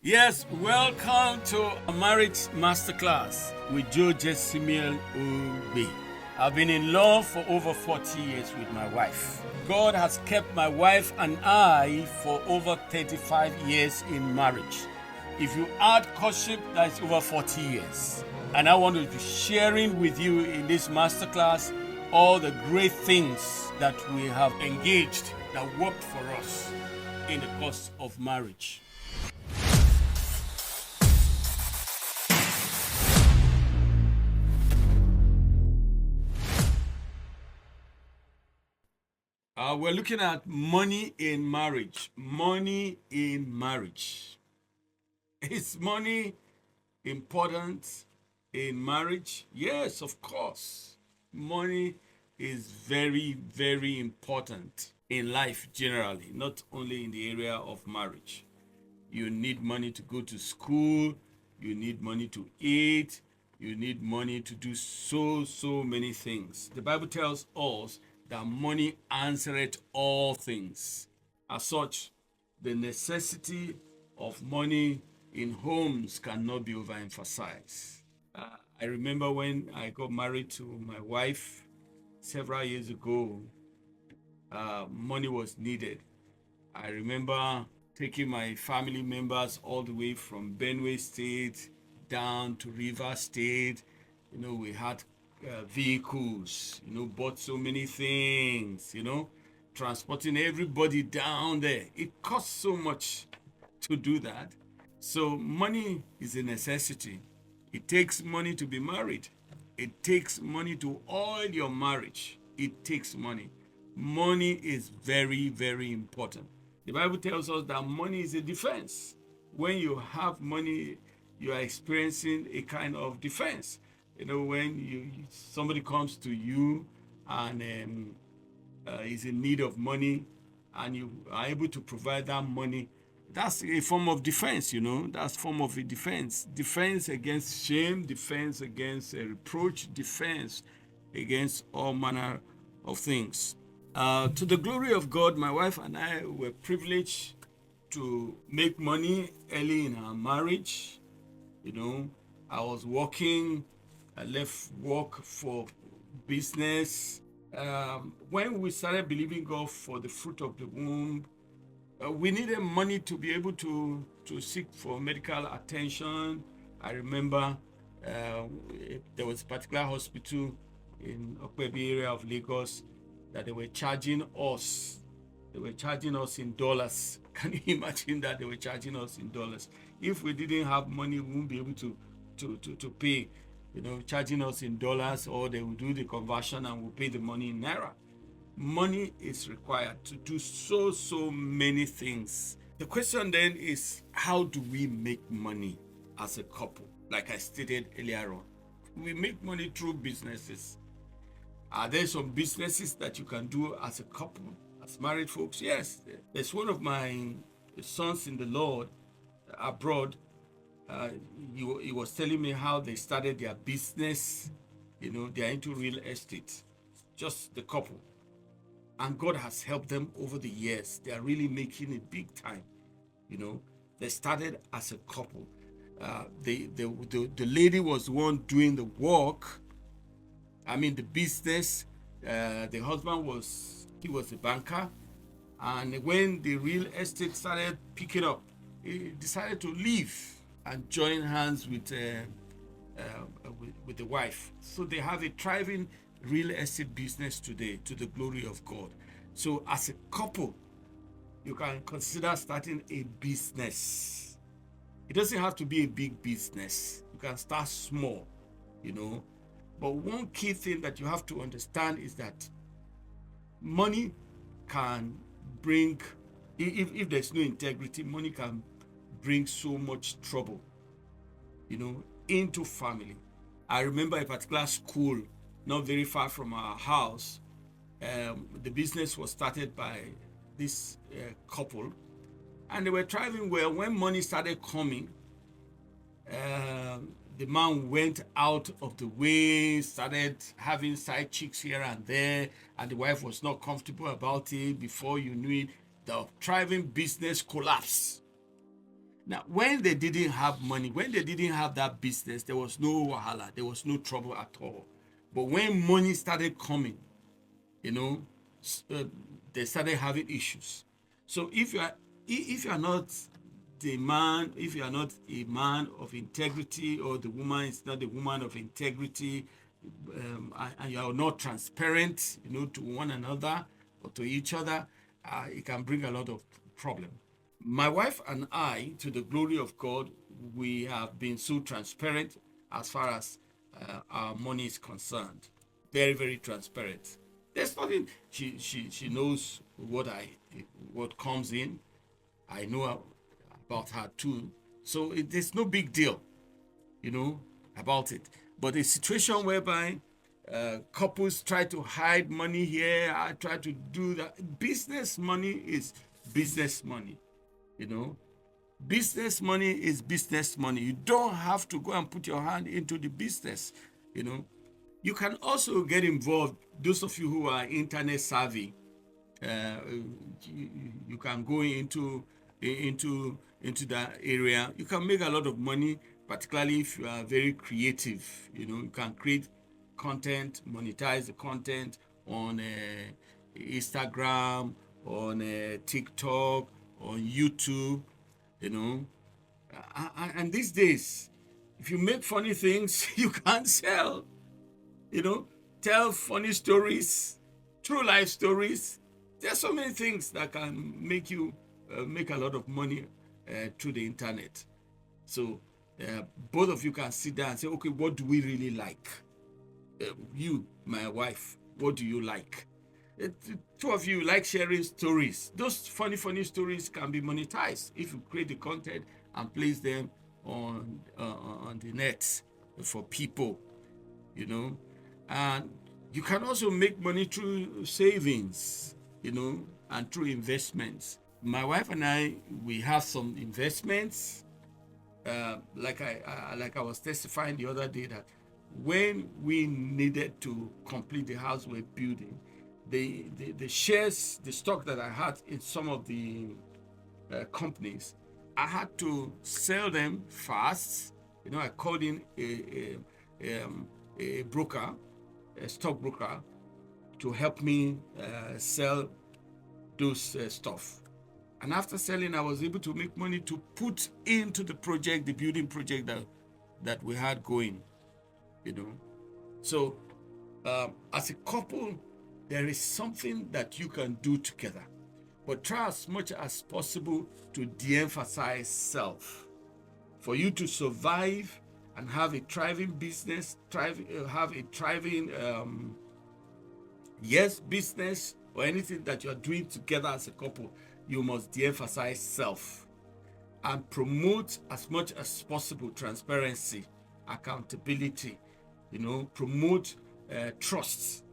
Yes, welcome to a marriage masterclass with Jesimiel Ogbe. I've been in love for over 40 years with my wife. God has kept my wife and I for over 35 years in marriage. If you add courtship, that's over 40 years. And I want to be sharing with you in this masterclass all the great things that we have engaged that worked for us in the course of marriage. We're looking at money in marriage. Money in marriage. Is money important in marriage? Yes, of course. Money is very, very important in life generally, not only in the area of marriage. You need money to go to school. You need money to eat. You need money to do so many things. The Bible tells us that money answereth all things. As such, the necessity of money in homes cannot be overemphasized. I remember when I got married to my wife several years ago, money was needed. I remember taking my family members all the way from Benue State down to River State. We had vehicles, bought so many things, transporting everybody down there. It costs so much to do that. So money is a necessity. It takes money to be married. It takes money to oil your marriage. It takes money. Money is very, very important. The Bible tells us that money is a defense. When you have money, you are experiencing a kind of defense. When somebody comes to you and is in need of money, and you are able to provide that money, that's a form of defense. That's a form of a defense. Defense against shame, defense against reproach, defense against all manner of things. To the glory of God, my wife and I were privileged to make money early in our marriage. I was working. I left work for business. When we started believing God for the fruit of the womb, we needed money to be able to seek for medical attention. I remember there was a particular hospital in Okpebi area of Lagos that they were charging us. They were charging us in dollars. Can you imagine that? They were charging us in dollars. If we didn't have money, we wouldn't be able to pay. Charging us in dollars, or they will do the conversion and we'll pay the money in naira. Money is required to do so many things. The question then is, how do we make money as a couple? Like I stated earlier on, we make money through businesses. Are there some businesses that you can do as a couple, as married folks? Yes. There's one of my sons in the Lord abroad. He was telling me how they started their business. They're into real estate, just the couple. And God has helped them over the years. They are really making it big time. They started as a couple. The lady was the one doing the work. The business. The husband was a banker. And when the real estate started picking up, he decided to leave and join hands with the wife. So they have a thriving real estate business today, to the glory of God. So as a couple, you can consider starting a business. It doesn't have to be a big business. You can start small, But one key thing that you have to understand is that money can bring, if there's no integrity, money can bring so much trouble, into family. I remember a particular school not very far from our house. The business was started by this couple, and they were thriving well. When money started coming, the man went out of the way, started having side chicks here and there, and the wife was not comfortable about it. Before you knew it, the thriving business collapsed. Now, when they didn't have money, when they didn't have that business, there was no wahala, there was no trouble at all. But when money started coming, you know, they started having issues. So if you are not the man, if you are not a man of integrity, or the woman is not a woman of integrity, and you are not transparent, to one another or to each other, it can bring a lot of problem. My wife and I, to the glory of God, we have been so transparent as far as our money is concerned. Very, very transparent. There's nothing. She knows what comes in. I know about her too. So there's no big deal, about it. But a situation whereby couples try to hide money here, I try to do that. Business money is business money, Business money is business money. You don't have to go and put your hand into the business, You can also get involved. Those of you who are internet savvy, you can go into that area. You can make a lot of money, particularly if you are very creative. You can create content, monetize the content on Instagram, on TikTok, on YouTube. And these days, if you make funny things, you can sell. Tell funny stories, true life stories. There's so many things that can make you make a lot of money through the internet. So both of you can sit down and say, okay, what do we really like? You, my wife, what do you like? Two of you like sharing stories. Those funny stories can be monetized if you create the content and place them on the net for people, And you can also make money through savings, and through investments. My wife and I, we have some investments. Like I was testifying the other day, that when we needed to complete the house we're building, the shares, the stock that I had in some of the companies, I had to sell them fast. I called in a broker, a stockbroker, to help me sell those stuff. And after selling, I was able to make money to put into the project, the building project that we had going, So as a couple, there is something that you can do together. But try as much as possible to de-emphasize self. For you to survive and have a thriving business, have a thriving business, or anything that you're doing together as a couple, you must de-emphasize self and promote as much as possible transparency, accountability, promote trust.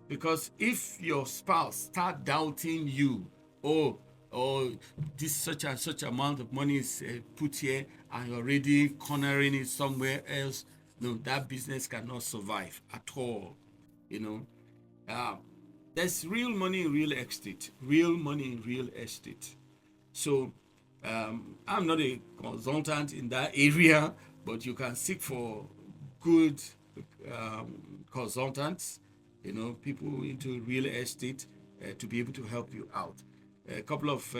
Because if your spouse start doubting you, oh, this such and such amount of money is put here, and you're already cornering it somewhere else, no, that business cannot survive at all. There's real money in real estate. Real money in real estate. So I'm not a consultant in that area, but you can seek for good consultants, people into real estate to be able to help you out. A couple of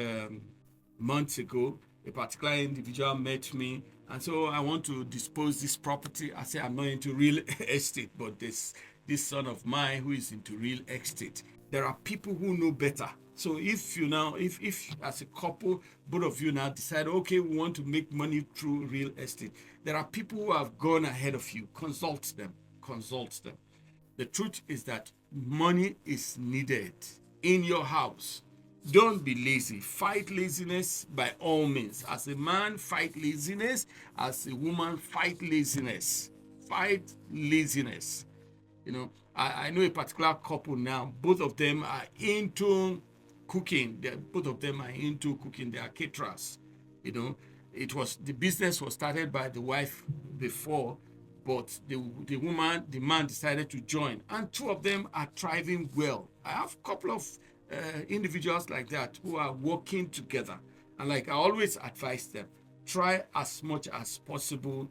months ago, a particular individual met me, and so I want to dispose this property. I say I'm not into real estate, but this son of mine who is into real estate. There are people who know better. So if as a couple, both of you now decide, okay, we want to make money through real estate, there are people who have gone ahead of you. Consult them. The truth is that money is needed in your house. Don't be lazy. Fight laziness by all means. As a man, fight laziness. As a woman, fight laziness. Fight laziness. I know a particular couple now. Both of them are into cooking. Both of them are into cooking. They are caterers. The business was started by the wife before, but the man decided to join, and two of them are thriving well. I have a couple of individuals like that who are working together, and like I always advise them, try as much as possible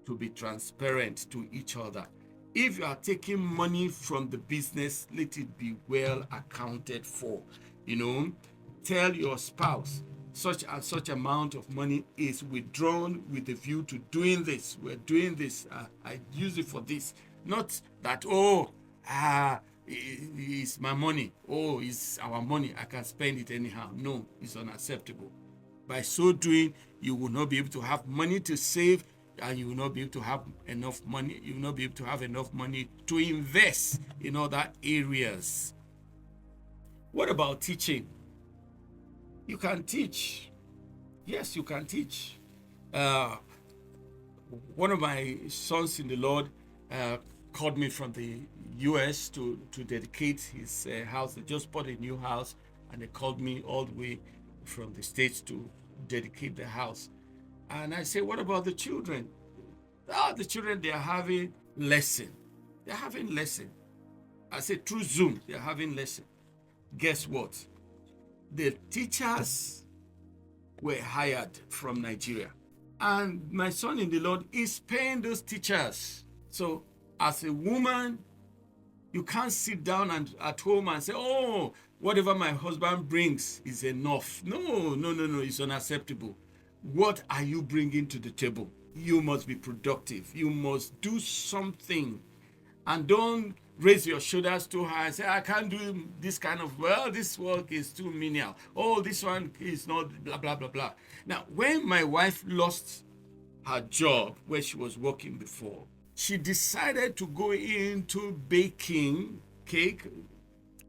to be transparent to each other. If you are taking money from the business, let it be well accounted for. Tell your spouse such and such amount of money is withdrawn with a view to doing this. We're doing this. I use it for this. Not that, it's my money. Oh, it's our money. I can spend it anyhow. No, it's unacceptable. By so doing, you will not be able to have money to save, and you will not be able to have enough money. You will not be able to have enough money to invest in other areas. What about teaching? You can teach. Yes, you can teach. One of my sons in the Lord called me from the U.S. to dedicate his house. They just bought a new house, and they called me all the way from the States to dedicate the house. And I say, what about the children? The children, they are having lesson. They're having lesson. I say, through Zoom, they're having lesson. Guess what? The teachers were hired from Nigeria. And my son in the Lord is paying those teachers. So as a woman, you can't sit down and at home and say, oh, whatever my husband brings is enough. No, it's unacceptable. What are you bringing to the table? You must be productive. You must do something. And don't raise your shoulders too high and say, I can't do this kind of, this work is too menial. Oh, this one is not blah, blah, blah, blah. Now, when my wife lost her job where she was working before, she decided to go into baking cake,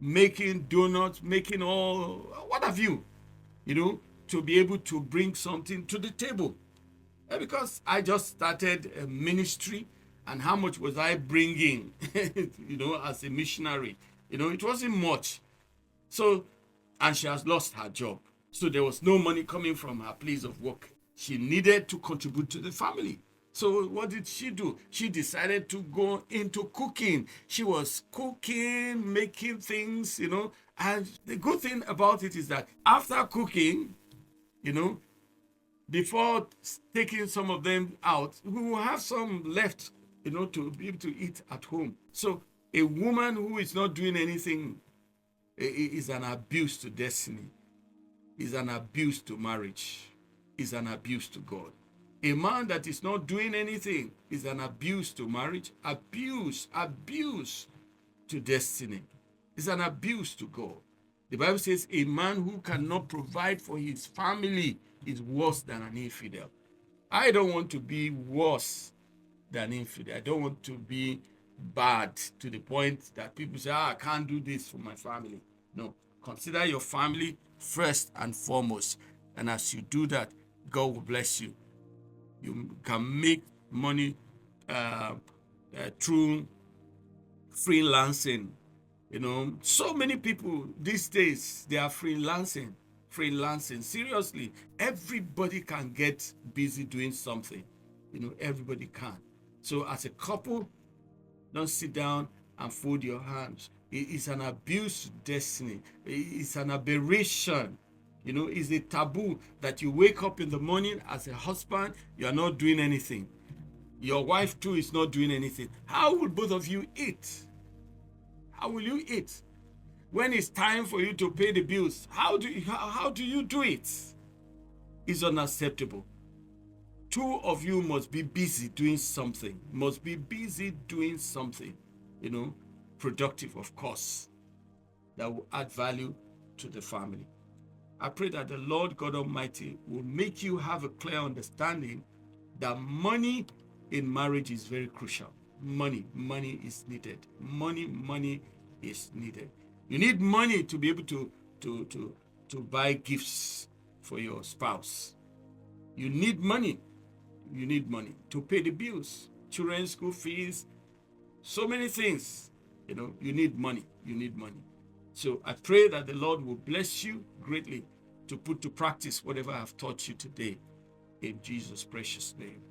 making donuts, making all, what have you, to be able to bring something to the table. Because I just started a ministry, and how much was I bringing, as a missionary? It wasn't much. So, and she has lost her job. So there was no money coming from her place of work. She needed to contribute to the family. So what did she do? She decided to go into cooking. She was cooking, making things, and the good thing about it is that after cooking, before taking some of them out, we will have some left, to be able to eat at home. So a woman who is not doing anything is an abuse to destiny, is an abuse to marriage, is an abuse to God. A man that is not doing anything is an abuse to marriage, abuse to destiny, is an abuse to God. The Bible says a man who cannot provide for his family is worse than an infidel. I don't want to be worse than infidel. I don't want to be bad to the point that people say, I can't do this for my family. No, consider your family first and foremost. And as you do that, God will bless you. You can make money through freelancing. So many people these days, they are freelancing. Seriously, everybody can get busy doing something. Everybody can. So as a couple, don't sit down and fold your hands. It's an abuse to destiny. It's an aberration. It's a taboo that you wake up in the morning as a husband, you are not doing anything. Your wife too is not doing anything. How will both of you eat? How will you eat? When it's time for you to pay the bills, how do you do it? It's unacceptable. Two of you must be busy doing something. Productive, of course, that will add value to the family. I pray that the Lord God Almighty will make you have a clear understanding that money in marriage is very crucial. Money is needed. Money is needed. You need money to be able to buy gifts for your spouse. You need money. You need money to pay the bills, children's school fees, so many things. You need money. So I pray that the Lord will bless you greatly to put to practice whatever I have taught you today. In Jesus' precious name.